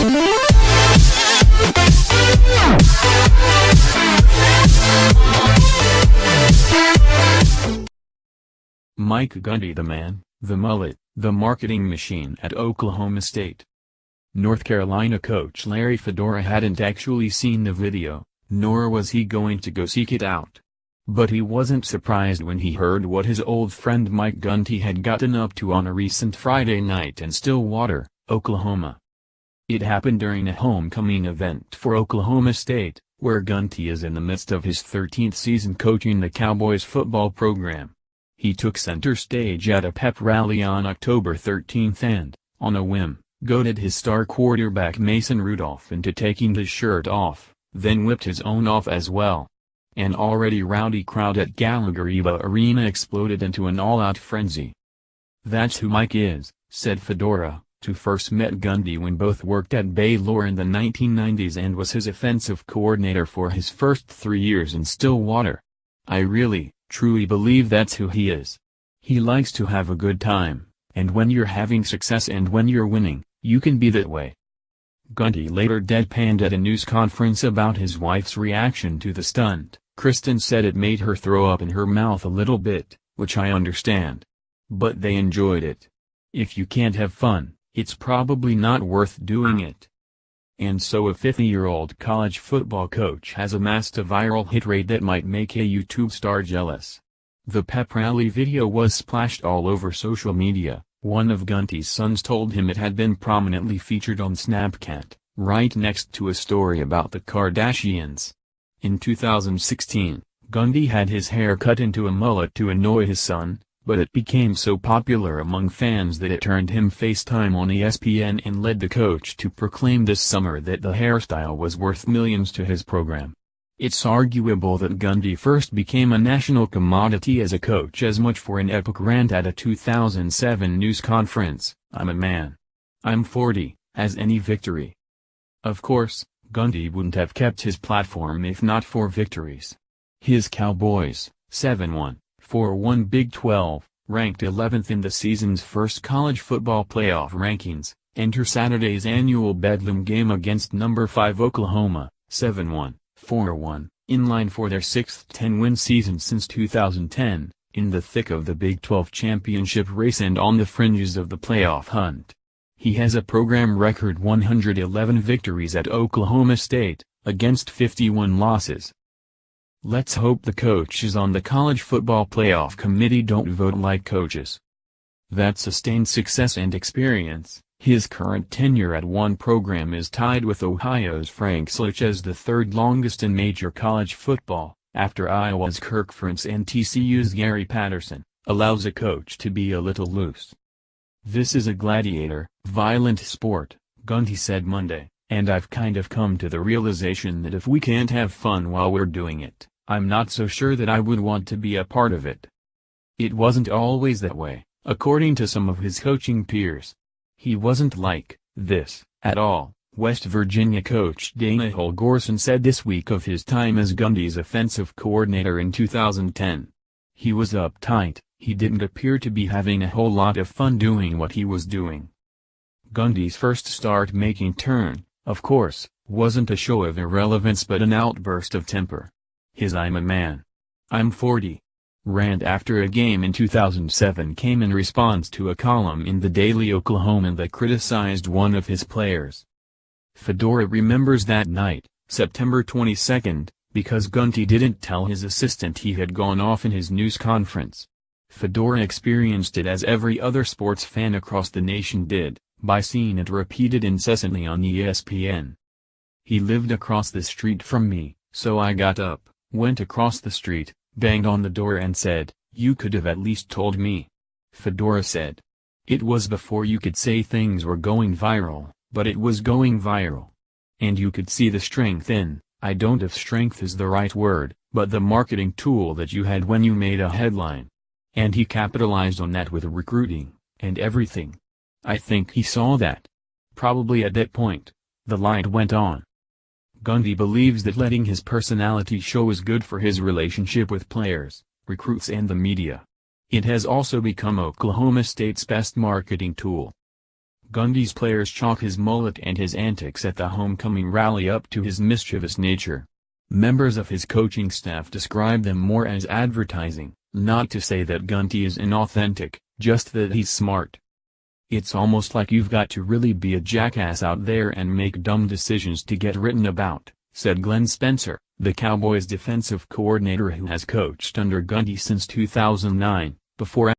Mike Gundy, the man, the mullet, the marketing machine at Oklahoma State. North Carolina coach Larry Fedora hadn't actually seen the video, nor was he going to go seek it out. But he wasn't surprised when he heard what his old friend Mike Gundy had gotten up to on a recent Friday night in Stillwater, Oklahoma. It happened during a homecoming event for Oklahoma State, where Gundy is in the midst of his 13th season coaching the Cowboys football program. He took center stage at a pep rally on October 13 and, on a whim, goaded his star quarterback Mason Rudolph into taking his shirt off, then whipped his own off as well. An already rowdy crowd at Gallagher-Iba Arena exploded into an all-out frenzy. "That's who Mike is," said Fedora, who first met Gundy when both worked at Baylor in the 1990s and was his offensive coordinator for his first 3 years in Stillwater. "I really, truly believe that's who he is. He likes to have a good time, and when you're having success and when you're winning, you can be that way." Gundy later deadpanned at a news conference about his wife's reaction to the stunt. "Kristen said it made her throw up in her mouth a little bit, which I understand. But they enjoyed it. If you can't have fun, it's probably not worth doing it." And so a 50-year-old college football coach has amassed a viral hit rate that might make a YouTube star jealous. The pep rally video was splashed all over social media. One of Gundy's sons told him it had been prominently featured on Snapchat, right next to a story about the Kardashians. In 2016, Gundy had his hair cut into a mullet to annoy his son, but it became so popular among fans that it turned him FaceTime on ESPN and led the coach to proclaim this summer that the hairstyle was worth millions to his program. It's arguable that Gundy first became a national commodity as a coach as much for an epic rant at a 2007 news conference, "I'm a man. I'm 40, as any victory." Of course, Gundy wouldn't have kept his platform if not for victories. His Cowboys, 7-1. 4-1 Big 12, ranked 11th in the season's first college football playoff rankings, enter Saturday's annual Bedlam game against number 5 Oklahoma, 7-1, 4-1, in line for their 6th 10-win season since 2010, in the thick of the Big 12 championship race and on the fringes of the playoff hunt. He has a program record 111 victories at Oklahoma State, against 51 losses. Let's hope the coaches on the College Football Playoff Committee don't vote like coaches. That sustained success and experience, his current tenure at one program is tied with Ohio's Frank Solich as the third longest in major college football, after Iowa's Kirk Ferentz and TCU's Gary Patterson, allows a coach to be a little loose. "This is a gladiator, violent sport," Gundy said Monday, "and I've kind of come to the realization that if we can't have fun while we're doing it, I'm not so sure that I would want to be a part of it." It wasn't always that way, according to some of his coaching peers. He wasn't like this, at all, West Virginia coach Dana Holgorsen said this week of his time as Gundy's offensive coordinator in 2010. "He was uptight, he didn't appear to be having a whole lot of fun doing what he was doing." Gundy's first start-making turn, of course, wasn't a show of irrelevance but an outburst of temper. His "I'm a man. I'm 40" rant after a game in 2007 came in response to a column in the Daily Oklahoman that criticized one of his players. Fedora remembers that night, September 22, because Gundy didn't tell his assistant he had gone off in his news conference. Fedora experienced it as every other sports fan across the nation did, by seeing it repeated incessantly on ESPN. "He lived across the street from me, so I got up, went across the street, banged on the door and said, 'You could have at least told me,'" Fedora said. "It was before you could say things were going viral, but it was going viral. And you could see the strength in, I don't know if strength is the right word, but the marketing tool that you had when you made a headline. And he capitalized on that with recruiting, and everything. I think he saw that. Probably at that point, the light went on." Gundy believes that letting his personality show is good for his relationship with players, recruits and the media. It has also become Oklahoma State's best marketing tool. Gundy's players chalk his mullet and his antics at the homecoming rally up to his mischievous nature. Members of his coaching staff describe them more as advertising, not to say that Gundy is inauthentic, just that he's smart. "It's almost like you've got to really be a jackass out there and make dumb decisions to get written about," said Glenn Spencer, the Cowboys defensive coordinator who has coached under Gundy since 2009, before